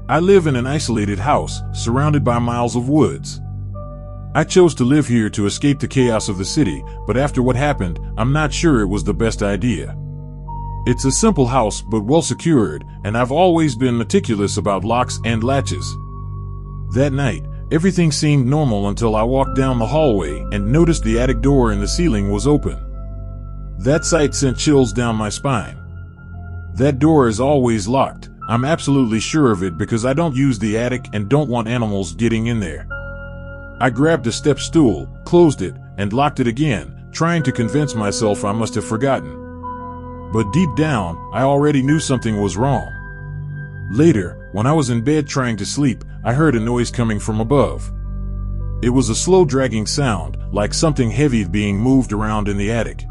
I live in an isolated house, surrounded by miles of woods. I chose to live here to escape the chaos of the city, but after what happened, I'm not sure it was the best idea. It's a simple house but well secured, and I've always been meticulous about locks and latches. That night, everything seemed normal until I walked down the hallway and noticed the attic door in the ceiling was open. That sight sent chills down my spine. That door is always locked. I'm absolutely sure of it because I don't use the attic and don't want animals getting in there. I grabbed a step stool, closed it, and locked it again, trying to convince myself I must have forgotten. But deep down, I already knew something was wrong. Later, when I was in bed trying to sleep, I heard a noise coming from above. It was a slow dragging sound, like something heavy being moved around in the attic.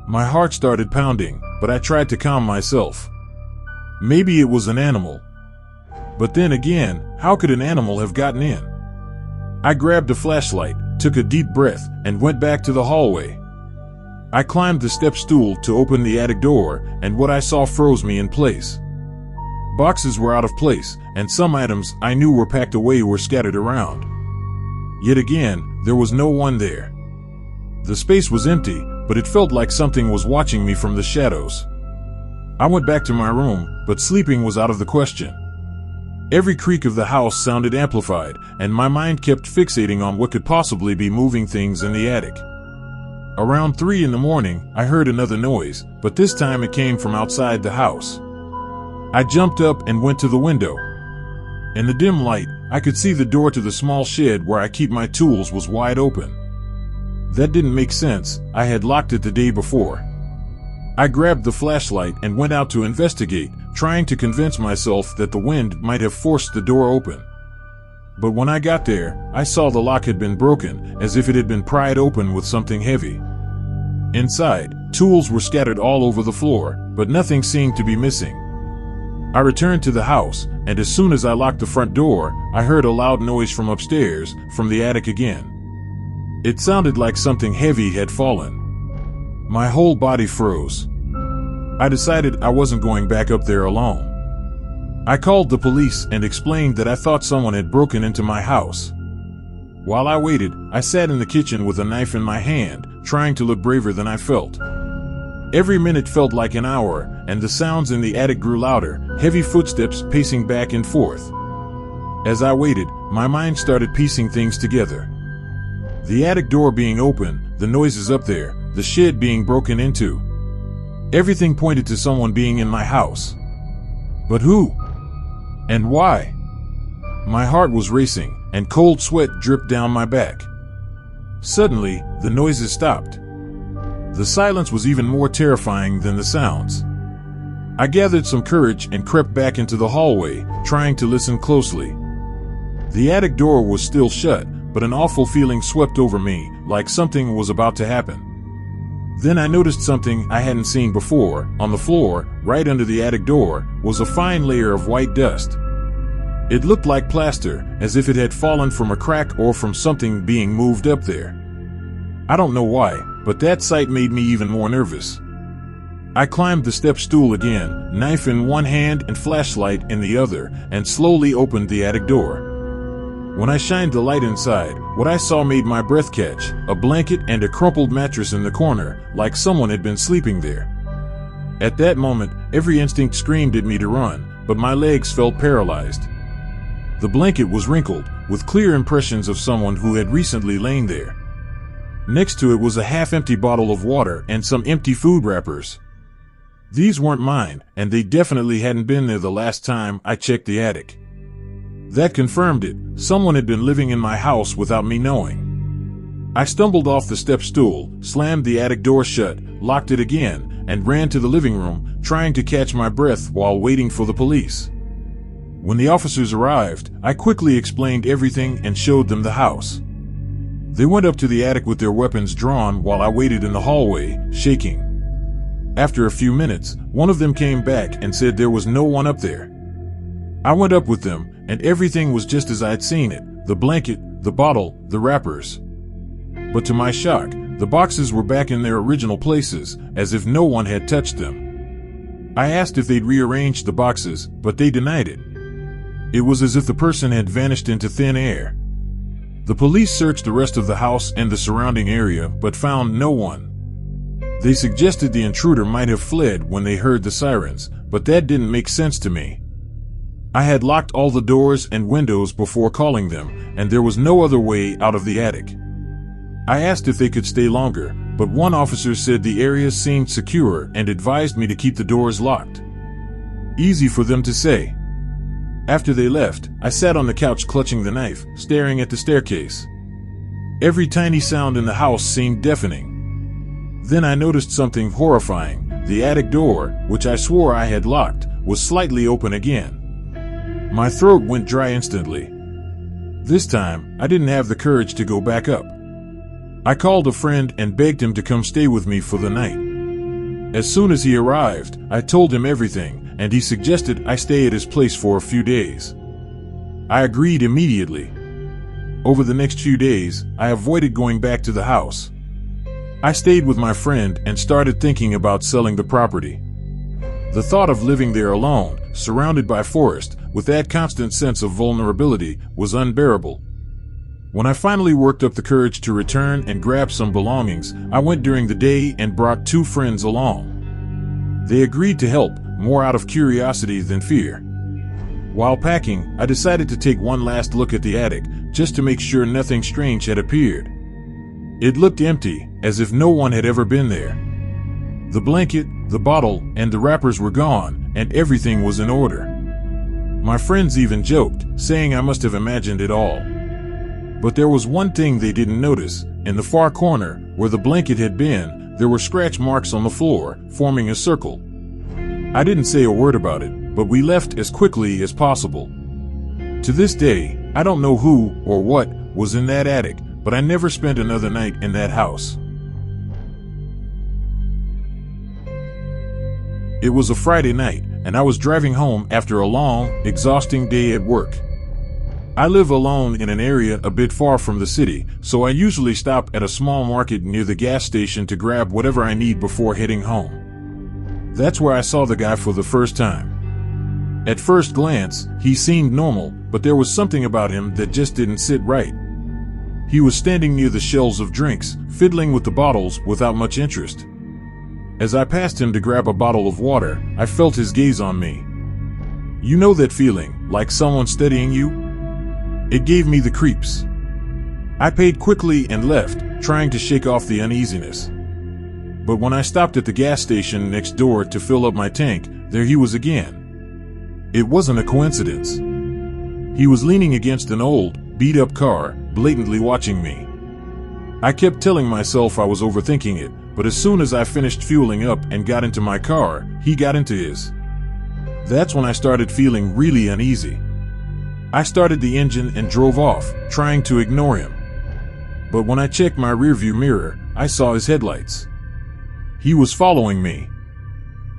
My heart started pounding, but I tried to calm myself. Maybe it was an animal. But then again, how could an animal have gotten in? I grabbed a flashlight, took a deep breath, and went back to the hallway. I climbed the step stool to open the attic door, and what I saw froze me in place. Boxes were out of place, and some items I knew were packed away were scattered around. Yet again, there was no one there. The space was empty, but it felt like something was watching me from the shadows. I went back to my room, but sleeping was out of the question. Every creak of the house sounded amplified, and my mind kept fixating on what could possibly be moving things in the attic. Around 3 a.m, I heard another noise, but this time it came from outside the house. I jumped up and went to the window. In the dim light, I could see the door to the small shed where I keep my tools was wide open. That didn't make sense. I had locked it the day before. I grabbed the flashlight and went out to investigate, trying to convince myself that the wind might have forced the door open. But when I got there, I saw the lock had been broken, as if it had been pried open with something heavy. Inside, tools were scattered all over the floor, but nothing seemed to be missing. I returned to the house, and as soon as I locked the front door, I heard a loud noise from upstairs, from the attic again. It sounded like something heavy had fallen. My whole body froze. I decided I wasn't going back up there alone. I called the police and explained that I thought someone had broken into my house. While I waited, I sat in the kitchen with a knife in my hand, trying to look braver than I felt. Every minute felt like an hour, and the sounds in the attic grew louder, heavy footsteps pacing back and forth. As I waited, my mind started piecing things together. The attic door being open, the noises up there, the shed being broken into. Everything pointed to someone being in my house. But who? And why? My heart was racing, and cold sweat dripped down my back. Suddenly, the noises stopped. The silence was even more terrifying than the sounds. I gathered some courage and crept back into the hallway, trying to listen closely. The attic door was still shut, but an awful feeling swept over me, like something was about to happen. Then I noticed something I hadn't seen before. On the floor, right under the attic door, was a fine layer of white dust. It looked like plaster, as if it had fallen from a crack or from something being moved up there. I don't know why, but that sight made me even more nervous. I climbed the step stool again, knife in one hand and flashlight in the other, and slowly opened the attic door. When I shined the light inside, what I saw made my breath catch, a blanket and a crumpled mattress in the corner, like someone had been sleeping there. At that moment, every instinct screamed at me to run, but my legs felt paralyzed. The blanket was wrinkled, with clear impressions of someone who had recently lain there. Next to it was a half-empty bottle of water and some empty food wrappers. These weren't mine, and they definitely hadn't been there the last time I checked the attic. That confirmed it. Someone had been living in my house without me knowing. I stumbled off the step stool, slammed the attic door shut, locked it again, and ran to the living room, trying to catch my breath while waiting for the police. When the officers arrived, I quickly explained everything and showed them the house. They went up to the attic with their weapons drawn while I waited in the hallway, shaking. After a few minutes, one of them came back and said there was no one up there. I went up with them, and everything was just as I had seen it, the blanket, the bottle, the wrappers. But to my shock, the boxes were back in their original places, as if no one had touched them. I asked if they'd rearranged the boxes, but they denied it. It was as if the person had vanished into thin air. The police searched the rest of the house and the surrounding area, but found no one. They suggested the intruder might have fled when they heard the sirens, but that didn't make sense to me. I had locked all the doors and windows before calling them, and there was no other way out of the attic. I asked if they could stay longer, but one officer said the area seemed secure and advised me to keep the doors locked. Easy for them to say. After they left, I sat on the couch clutching the knife, staring at the staircase. Every tiny sound in the house seemed deafening. Then I noticed something horrifying. The attic door, which I swore I had locked, was slightly open again. My throat went dry instantly. This time, I didn't have the courage to go back up. I called a friend and begged him to come stay with me for the night. As soon as he arrived, I told him everything, and he suggested I stay at his place for a few days. I agreed immediately. Over the next few days, I avoided going back to the house. I stayed with my friend and started thinking about selling the property. The thought of living there alone, surrounded by forest, with that constant sense of vulnerability, was unbearable. When I finally worked up the courage to return and grab some belongings, I went during the day and brought 2 friends along. They agreed to help, more out of curiosity than fear. While packing, I decided to take one last look at the attic, just to make sure nothing strange had appeared. It looked empty, as if no one had ever been there. The blanket, the bottle, and the wrappers were gone, and everything was in order. My friends even joked, saying I must have imagined it all. But there was one thing they didn't notice. In the far corner, where the blanket had been, there were scratch marks on the floor, forming a circle. I didn't say a word about it, but we left as quickly as possible. To this day, I don't know who or what was in that attic, but I never spent another night in that house. It was a Friday night, and I was driving home after a long, exhausting day at work. I live alone in an area a bit far from the city, so I usually stop at a small market near the gas station to grab whatever I need before heading home. That's where I saw the guy for the first time. At first glance, he seemed normal, but there was something about him that just didn't sit right. He was standing near the shelves of drinks, fiddling with the bottles without much interest. As I passed him to grab a bottle of water, I felt his gaze on me. You know that feeling, like someone studying you? It gave me the creeps. I paid quickly and left, trying to shake off the uneasiness. But when I stopped at the gas station next door to fill up my tank, there he was again. It wasn't a coincidence. He was leaning against an old, beat-up car, blatantly watching me. I kept telling myself I was overthinking it, but as soon as I finished fueling up and got into my car, he got into his. That's when I started feeling really uneasy. I started the engine and drove off, trying to ignore him. But when I checked my rearview mirror, I saw his headlights. He was following me.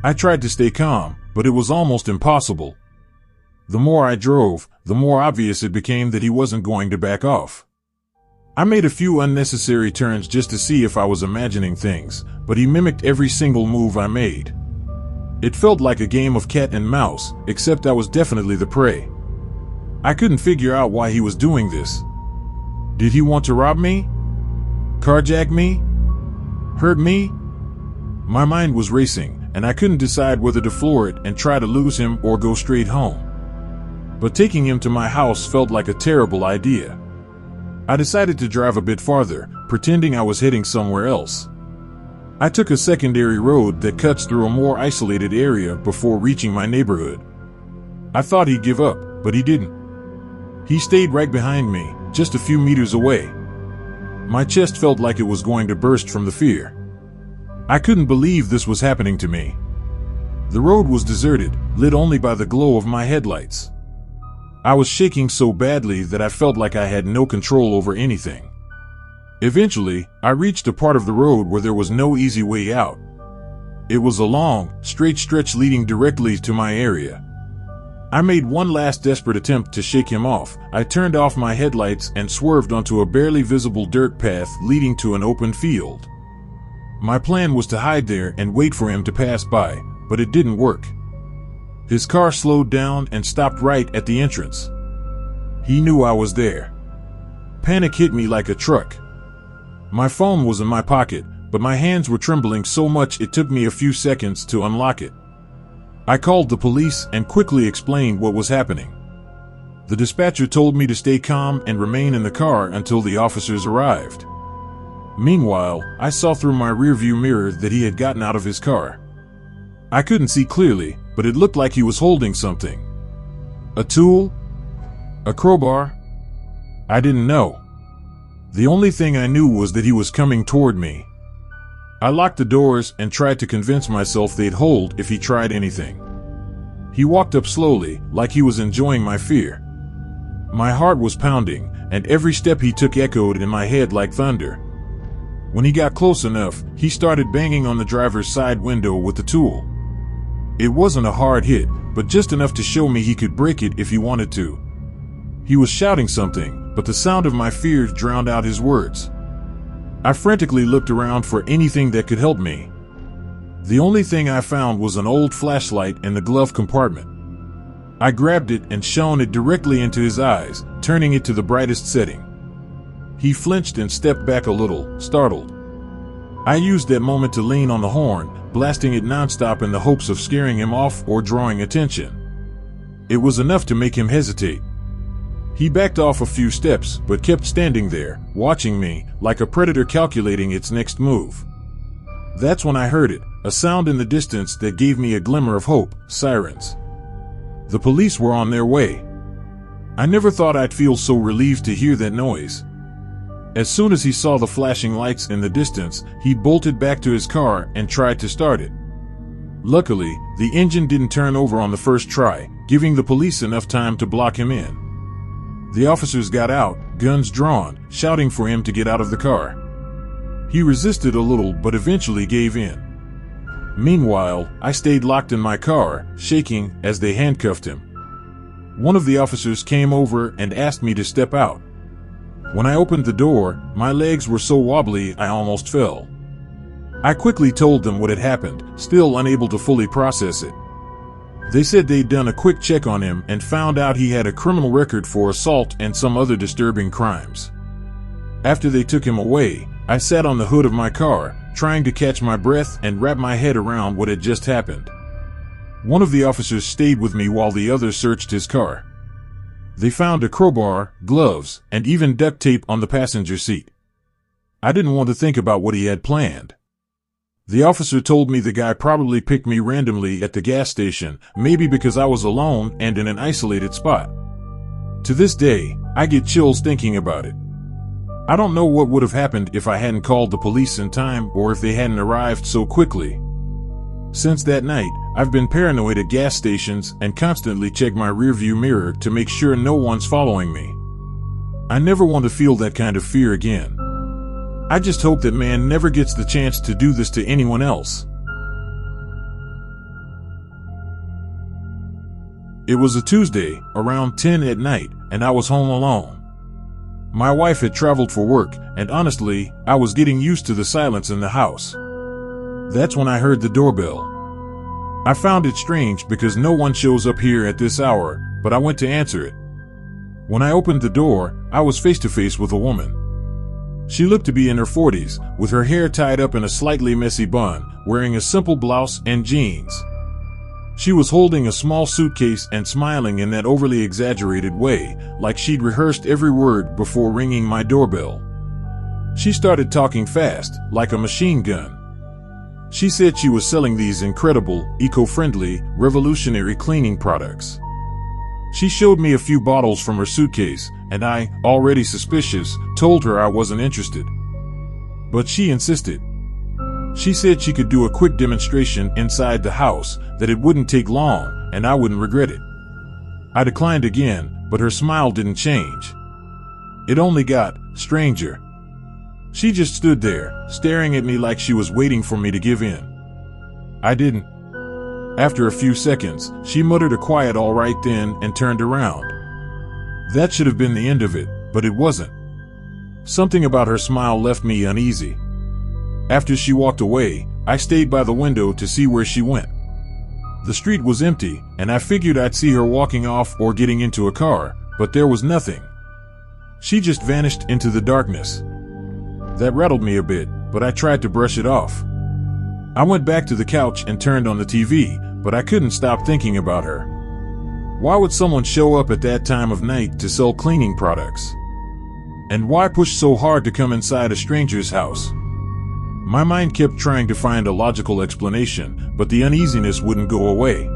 I tried to stay calm, but it was almost impossible. The more I drove, the more obvious it became that he wasn't going to back off. I made a few unnecessary turns just to see if I was imagining things, but he mimicked every single move I made. It felt like a game of cat and mouse, except I was definitely the prey. I couldn't figure out why he was doing this. Did he want to rob me? Carjack me? Hurt me? My mind was racing, and I couldn't decide whether to floor it and try to lose him or go straight home. But taking him to my house felt like a terrible idea. I decided to drive a bit farther, pretending I was heading somewhere else. I took a secondary road that cuts through a more isolated area before reaching my neighborhood. I thought he'd give up, but he didn't. He stayed right behind me, just a few meters away. My chest felt like it was going to burst from the fear. I couldn't believe this was happening to me. The road was deserted, lit only by the glow of my headlights. I was shaking so badly that I felt like I had no control over anything. Eventually, I reached a part of the road where there was no easy way out. It was a long, straight stretch leading directly to my area. I made one last desperate attempt to shake him off. I turned off my headlights and swerved onto a barely visible dirt path leading to an open field. My plan was to hide there and wait for him to pass by, but it didn't work. His car slowed down and stopped right at the entrance. He knew I was there. Panic hit me like a truck. My phone was in my pocket, but my hands were trembling so much it took me a few seconds to unlock it. I called the police and quickly explained what was happening. The dispatcher told me to stay calm and remain in the car until the officers arrived. Meanwhile, I saw through my rearview mirror that he had gotten out of his car. I couldn't see clearly, but it looked like he was holding something. A tool? A crowbar? I didn't know. The only thing I knew was that he was coming toward me. I locked the doors and tried to convince myself they'd hold if he tried anything. He walked up slowly, like he was enjoying my fear. My heart was pounding, and every step he took echoed in my head like thunder. When he got close enough, he started banging on the driver's side window with the tool. It wasn't a hard hit, but just enough to show me he could break it if he wanted to. He was shouting something, but the sound of my fears drowned out his words. I frantically looked around for anything that could help me. The only thing I found was an old flashlight in the glove compartment. I grabbed it and shone it directly into his eyes, turning it to the brightest setting. He flinched and stepped back a little, startled. I used that moment to lean on the horn, blasting it nonstop in the hopes of scaring him off or drawing attention. It was enough to make him hesitate. He backed off a few steps, but kept standing there, watching me, like a predator calculating its next move. That's when I heard it, a sound in the distance that gave me a glimmer of hope: sirens. The police were on their way. I never thought I'd feel so relieved to hear that noise. As soon as he saw the flashing lights in the distance, he bolted back to his car and tried to start it. Luckily, the engine didn't turn over on the first try, giving the police enough time to block him in. The officers got out, guns drawn, shouting for him to get out of the car. He resisted a little but eventually gave in. Meanwhile, I stayed locked in my car, shaking as they handcuffed him. One of the officers came over and asked me to step out. When I opened the door, my legs were so wobbly I almost fell. I quickly told them what had happened, still unable to fully process it. They said they'd done a quick check on him and found out he had a criminal record for assault and some other disturbing crimes. After they took him away, I sat on the hood of my car, trying to catch my breath and wrap my head around what had just happened. One of the officers stayed with me while the other searched his car. They found a crowbar, gloves, and even duct tape on the passenger seat. I didn't want to think about what he had planned. The officer told me the guy probably picked me randomly at the gas station, maybe because I was alone and in an isolated spot. To this day, I get chills thinking about it. I don't know what would have happened if I hadn't called the police in time or if they hadn't arrived so quickly. Since that night, I've been paranoid at gas stations and constantly check my rearview mirror to make sure no one's following me. I never want to feel that kind of fear again. I just hope that man never gets the chance to do this to anyone else. It was a Tuesday, around 10 at night, and I was home alone. My wife had traveled for work, and honestly, I was getting used to the silence in the house. That's when I heard the doorbell. I found it strange because no one shows up here at this hour, but I went to answer it. When I opened the door, I was face to face with a woman. She looked to be in her 40s, with her hair tied up in a slightly messy bun, wearing a simple blouse and jeans. She was holding a small suitcase and smiling in that overly exaggerated way, like she'd rehearsed every word before ringing my doorbell. She started talking fast, like a machine gun. She said she was selling these incredible, eco-friendly, revolutionary cleaning products. She showed me a few bottles from her suitcase, and I, already suspicious, told her I wasn't interested. But she insisted. She said she could do a quick demonstration inside the house, that it wouldn't take long, and I wouldn't regret it. I declined again, but her smile didn't change. It only got stranger. She just stood there, staring at me like she was waiting for me to give in. I didn't. After a few seconds, she muttered a quiet "all right then" and turned around. That should have been the end of it, but it wasn't. Something about her smile left me uneasy. After she walked away, I stayed by the window to see where she went. The street was empty, and I figured I'd see her walking off or getting into a car, but there was nothing. She just vanished into the darkness. That rattled me a bit, but I tried to brush it off. I went back to the couch and turned on the TV, but I couldn't stop thinking about her. Why would someone show up at that time of night to sell cleaning products? And why push so hard to come inside a stranger's house? My mind kept trying to find a logical explanation, but the uneasiness wouldn't go away.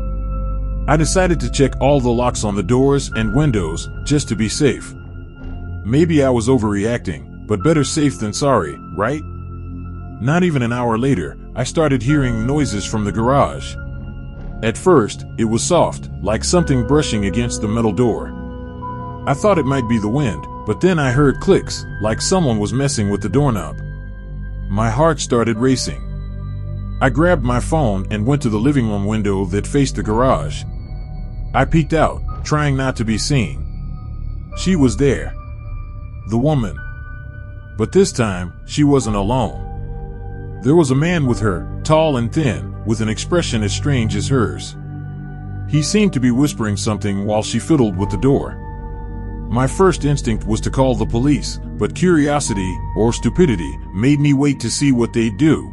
I decided to check all the locks on the doors and windows, just to be safe. Maybe I was overreacting, but better safe than sorry, right? Not even an hour later, I started hearing noises from the garage. At first, it was soft, like something brushing against the metal door. I thought it might be the wind, but then I heard clicks, like someone was messing with the doorknob. My heart started racing. I grabbed my phone and went to the living room window that faced the garage. I peeked out, trying not to be seen. She was there. The woman. But this time, she wasn't alone. There was a man with her, tall and thin, with an expression as strange as hers. He seemed to be whispering something while she fiddled with the door. My first instinct was to call the police, but curiosity, or stupidity, made me wait to see what they'd do.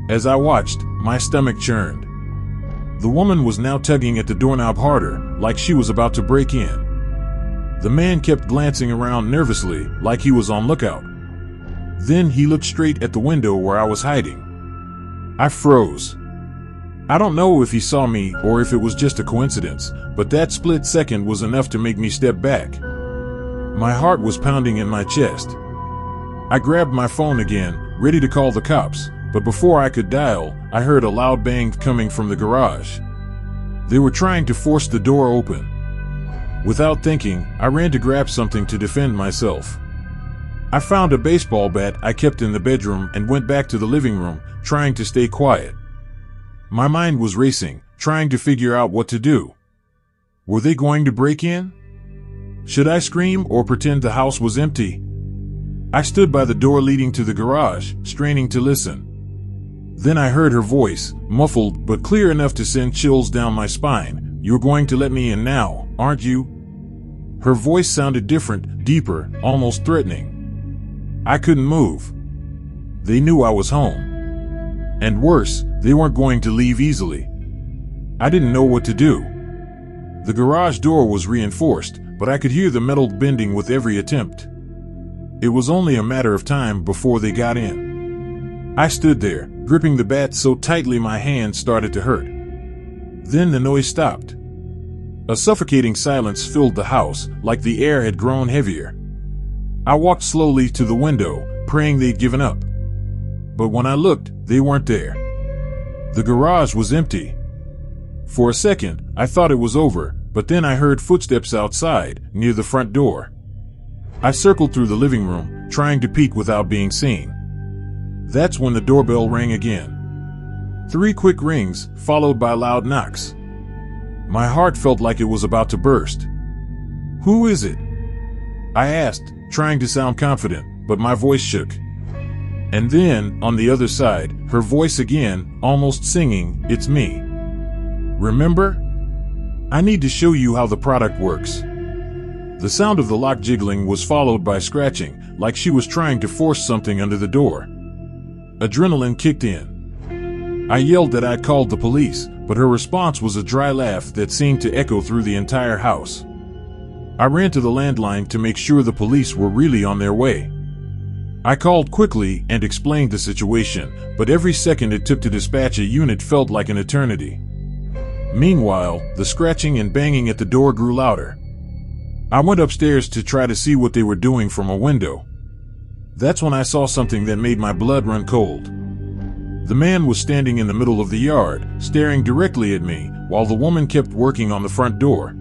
As I watched, my stomach churned. The woman was now tugging at the doorknob harder, like she was about to break in. The man kept glancing around nervously, like he was on lookout. Then he looked straight at the window where I was hiding. I froze. I don't know if he saw me or if it was just a coincidence, but that split second was enough to make me step back. My heart was pounding in my chest. I grabbed my phone again, ready to call the cops, but before I could dial, I heard a loud bang coming from the garage. They were trying to force the door open. Without thinking, I ran to grab something to defend myself. I found a baseball bat I kept in the bedroom and went back to the living room, trying to stay quiet. My mind was racing, trying to figure out what to do. Were they going to break in? Should I scream or pretend the house was empty? I stood by the door leading to the garage, straining to listen. Then I heard her voice, muffled but clear enough to send chills down my spine. "You're going to let me in now, aren't you?" Her voice sounded different, deeper, almost threatening. I couldn't move. They knew I was home. And worse, they weren't going to leave easily. I didn't know what to do. The garage door was reinforced, but I could hear the metal bending with every attempt. It was only a matter of time before they got in. I stood there, gripping the bat so tightly my hands started to hurt. Then the noise stopped. A suffocating silence filled the house, like the air had grown heavier. I walked slowly to the window, praying they'd given up. But when I looked, they weren't there. The garage was empty. For a second, I thought it was over, but then I heard footsteps outside, near the front door. I circled through the living room, trying to peek without being seen. That's when the doorbell rang again. 3 quick rings, followed by loud knocks. My heart felt like it was about to burst. "Who is it?" I asked, trying to sound confident, but my voice shook. And then, on the other side, her voice again, almost singing, "It's me. Remember? I need to show you how the product works." The sound of the lock jiggling was followed by scratching, like she was trying to force something under the door. Adrenaline kicked in. I yelled that I'd called the police, but her response was a dry laugh that seemed to echo through the entire house. I ran to the landline to make sure the police were really on their way. I called quickly and explained the situation, but every second it took to dispatch a unit felt like an eternity. Meanwhile, the scratching and banging at the door grew louder. I went upstairs to try to see what they were doing from a window. That's when I saw something that made my blood run cold. The man was standing in the middle of the yard, staring directly at me, while the woman kept working on the front door.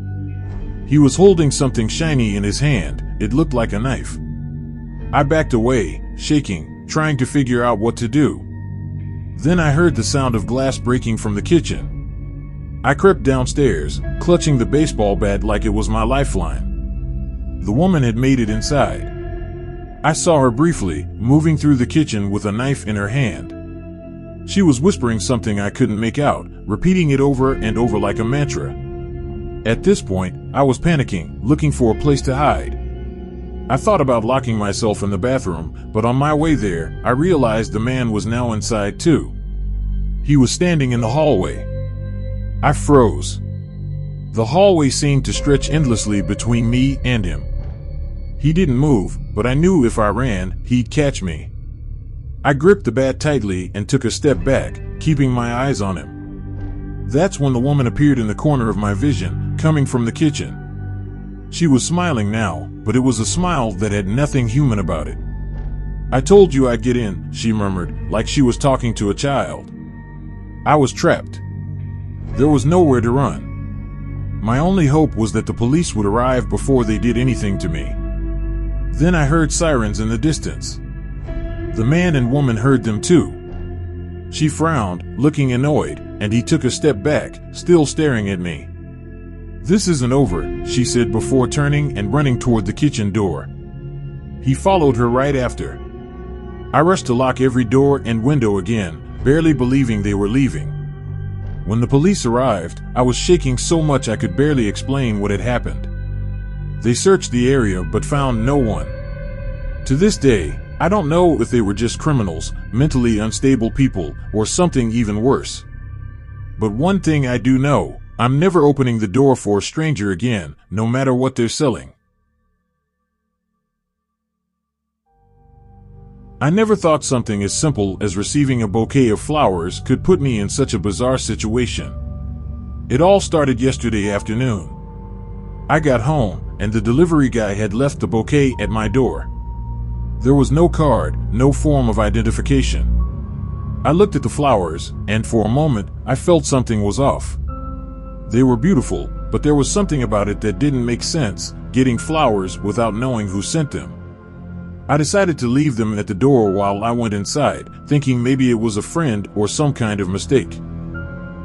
He was holding something shiny in his hand. It looked like a knife. I backed away, shaking, trying to figure out what to do. Then I heard the sound of glass breaking from the kitchen. I crept downstairs, clutching the baseball bat like it was my lifeline. The woman had made it inside. I saw her briefly, moving through the kitchen with a knife in her hand. She was whispering something I couldn't make out, repeating it over and over like a mantra. At this point, I was panicking, looking for a place to hide. I thought about locking myself in the bathroom, but on my way there, I realized the man was now inside too. He was standing in the hallway. I froze. The hallway seemed to stretch endlessly between me and him. He didn't move, but I knew if I ran, he'd catch me. I gripped the bat tightly and took a step back, keeping my eyes on him. That's when the woman appeared in the corner of my vision, coming from the kitchen. She was smiling now, but it was a smile that had nothing human about it. "I told you I'd get in," she murmured, like she was talking to a child. I was trapped. There was nowhere to run. My only hope was that the police would arrive before they did anything to me. Then I heard sirens in the distance. The man and woman heard them too. She frowned, looking annoyed, and he took a step back, still staring at me. "This isn't over," she said before turning and running toward the kitchen door. He followed her right after. I rushed to lock every door and window again, barely believing they were leaving. When the police arrived, I was shaking so much I could barely explain what had happened. They searched the area but found no one. To this day, I don't know if they were just criminals, mentally unstable people, or something even worse. But one thing I do know, I'm never opening the door for a stranger again, no matter what they're selling. I never thought something as simple as receiving a bouquet of flowers could put me in such a bizarre situation. It all started yesterday afternoon. I got home, and the delivery guy had left the bouquet at my door. There was no card, no form of identification. I looked at the flowers, and for a moment, I felt something was off. They were beautiful, but there was something about it that didn't make sense, getting flowers without knowing who sent them. I decided to leave them at the door while I went inside, thinking maybe it was a friend or some kind of mistake.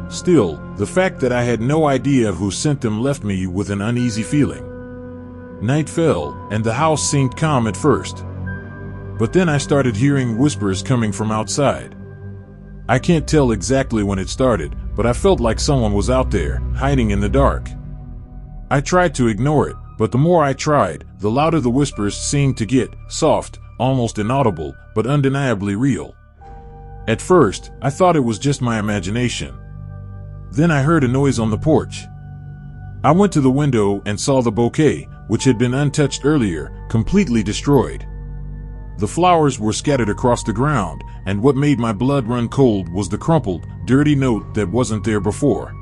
Still, the fact that I had no idea who sent them left me with an uneasy feeling. Night fell, and the house seemed calm at first. But then I started hearing whispers coming from outside. I can't tell exactly when it started, but I felt like someone was out there, hiding in the dark. I tried to ignore it, but the more I tried, the louder the whispers seemed to get, soft, almost inaudible, but undeniably real. At first, I thought it was just my imagination. Then I heard a noise on the porch. I went to the window and saw the bouquet, which had been untouched earlier, completely destroyed. The flowers were scattered across the ground, and what made my blood run cold was the crumpled, dirty note that wasn't there before.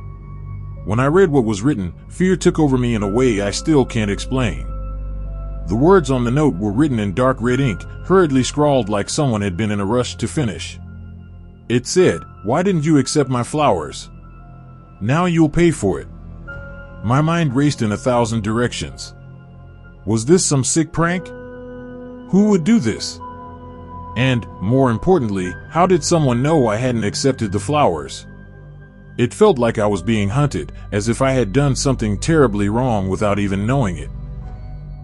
When I read what was written, fear took over me in a way I still can't explain. The words on the note were written in dark red ink, hurriedly scrawled like someone had been in a rush to finish. It said, "Why didn't you accept my flowers? Now you'll pay for it." My mind raced in 1,000 directions. Was this some sick prank? Who would do this? And, more importantly, how did someone know I hadn't accepted the flowers? It felt like I was being hunted, as if I had done something terribly wrong without even knowing it.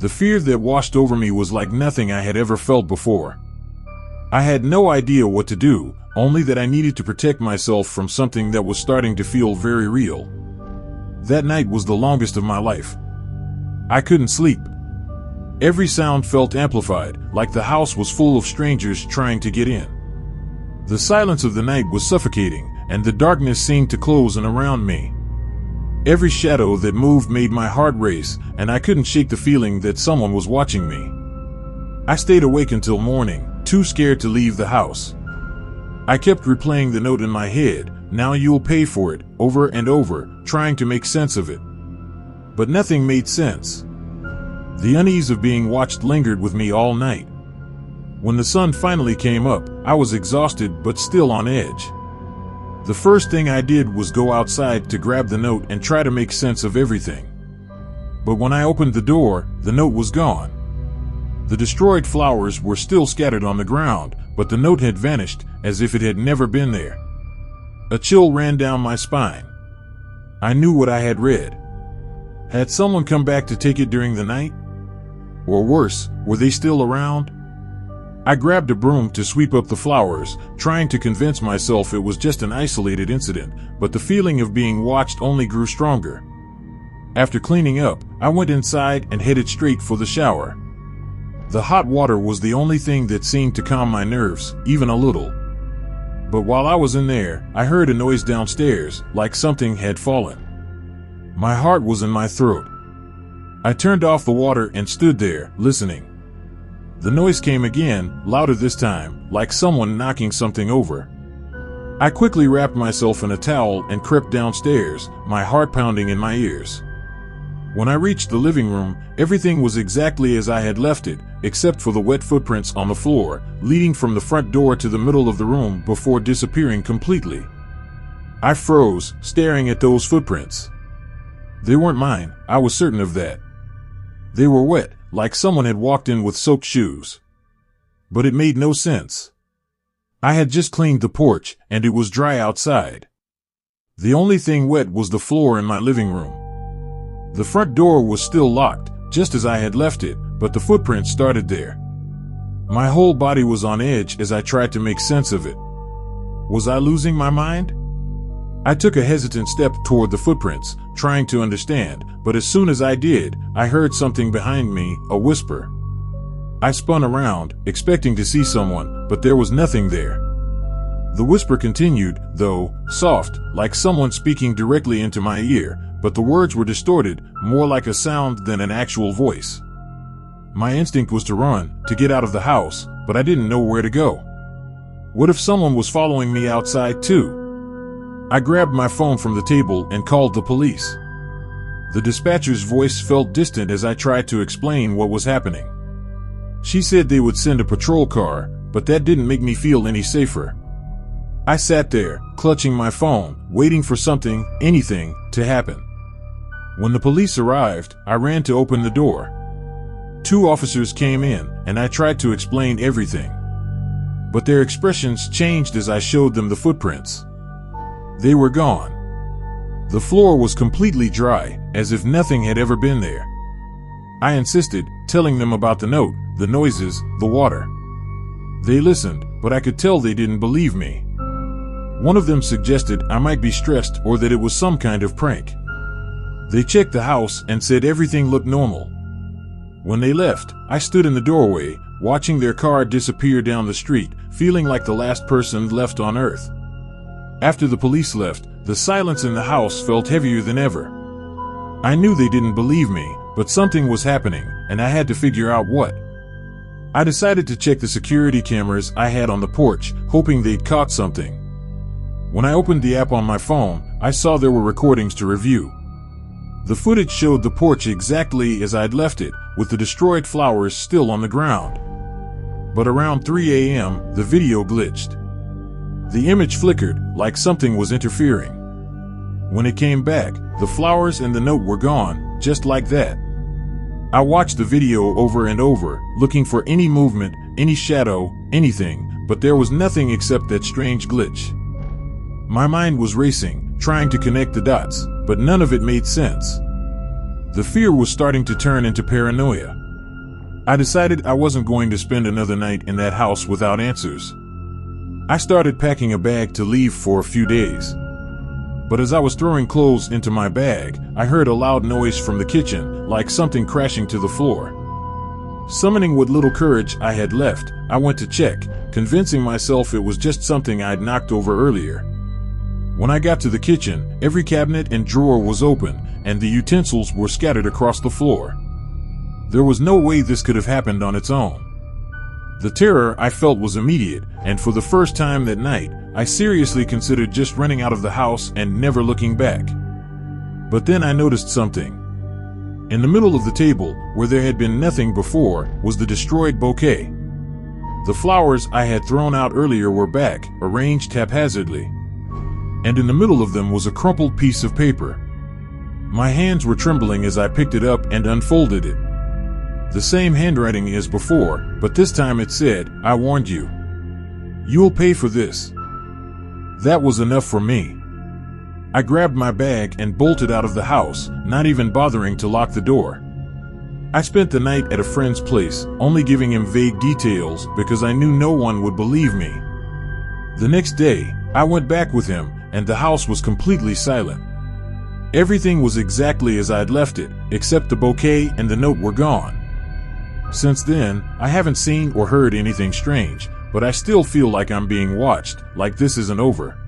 The fear that washed over me was like nothing I had ever felt before. I had no idea what to do, only that I needed to protect myself from something that was starting to feel very real. That night was the longest of my life. I couldn't sleep. Every sound felt amplified, like the house was full of strangers trying to get in. The silence of the night was suffocating, and the darkness seemed to close in around me. Every shadow that moved made my heart race, and I couldn't shake the feeling that someone was watching me. I stayed awake until morning, too scared to leave the house. I kept replaying the note in my head, "Now you'll pay for it," over and over, trying to make sense of it. But nothing made sense. The unease of being watched lingered with me all night. When the sun finally came up, I was exhausted but still on edge. The first thing I did was go outside to grab the note and try to make sense of everything. But when I opened the door, the note was gone. The destroyed flowers were still scattered on the ground, but the note had vanished, as if it had never been there. A chill ran down my spine. I knew what I had read. Had someone come back to take it during the night? Or worse, were they still around? I grabbed a broom to sweep up the flowers, trying to convince myself it was just an isolated incident, but the feeling of being watched only grew stronger. After cleaning up, I went inside and headed straight for the shower. The hot water was the only thing that seemed to calm my nerves, even a little. But while I was in there, I heard a noise downstairs, like something had fallen. My heart was in my throat. I turned off the water and stood there, listening. The noise came again, louder this time, like someone knocking something over. I quickly wrapped myself in a towel and crept downstairs, my heart pounding in my ears. When I reached the living room, everything was exactly as I had left it, except for the wet footprints on the floor, leading from the front door to the middle of the room before disappearing completely. I froze, staring at those footprints. They weren't mine, I was certain of that. They were wet, like someone had walked in with soaked shoes. But it made no sense. I had just cleaned the porch, and it was dry outside. The only thing wet was the floor in my living room. The front door was still locked, just as I had left it, but the footprints started there. My whole body was on edge as I tried to make sense of it. Was I losing my mind? I took a hesitant step toward the footprints, trying to understand, but as soon as I did, I heard something behind me, a whisper. I spun around, expecting to see someone, but there was nothing there. The whisper continued, though, soft, like someone speaking directly into my ear, but the words were distorted, more like a sound than an actual voice. My instinct was to run, to get out of the house, but I didn't know where to go. What if someone was following me outside too? I grabbed my phone from the table and called the police. The dispatcher's voice felt distant as I tried to explain what was happening. She said they would send a patrol car, but that didn't make me feel any safer. I sat there, clutching my phone, waiting for something, anything, to happen. When the police arrived, I ran to open the door. 2 officers came in, and I tried to explain everything. But their expressions changed as I showed them the footprints. They were gone. The floor was completely dry, as if nothing had ever been there. I insisted, telling them about the note, the noises, the water. They listened, but I could tell they didn't believe me. One of them suggested I might be stressed or that it was some kind of prank. They checked the house and said everything looked normal. When they left, I stood in the doorway, watching their car disappear down the street, feeling like the last person left on Earth. After the police left, the silence in the house felt heavier than ever. I knew they didn't believe me, but something was happening, and I had to figure out what. I decided to check the security cameras I had on the porch, hoping they'd caught something. When I opened the app on my phone, I saw there were recordings to review. The footage showed the porch exactly as I'd left it, with the destroyed flowers still on the ground. But around 3 a.m., the video glitched. The image flickered, like something was interfering. When it came back, the flowers and the note were gone, just like that. I watched the video over and over, looking for any movement, any shadow, anything, but there was nothing except that strange glitch. My mind was racing, trying to connect the dots, but none of it made sense. The fear was starting to turn into paranoia. I decided I wasn't going to spend another night in that house without answers. I started packing a bag to leave for a few days. But as I was throwing clothes into my bag, I heard a loud noise from the kitchen, like something crashing to the floor. Summoning what little courage I had left, I went to check, convincing myself it was just something I'd knocked over earlier. When I got to the kitchen, every cabinet and drawer was open, and the utensils were scattered across the floor. There was no way this could have happened on its own. The terror I felt was immediate, and for the first time that night, I seriously considered just running out of the house and never looking back. But then I noticed something. In the middle of the table, where there had been nothing before, was the destroyed bouquet. The flowers I had thrown out earlier were back, arranged haphazardly. And in the middle of them was a crumpled piece of paper. My hands were trembling as I picked it up and unfolded it. The same handwriting as before, but this time it said, "I warned you. You'll pay for this." That was enough for me. I grabbed my bag and bolted out of the house, not even bothering to lock the door. I spent the night at a friend's place, only giving him vague details because I knew no one would believe me. The next day, I went back with him, and the house was completely silent. Everything was exactly as I'd left it, except the bouquet and the note were gone. Since then, I haven't seen or heard anything strange, but I still feel like I'm being watched, like this isn't over.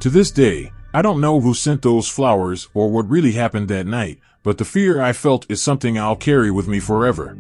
To this day, I don't know who sent those flowers or what really happened that night, but the fear I felt is something I'll carry with me forever.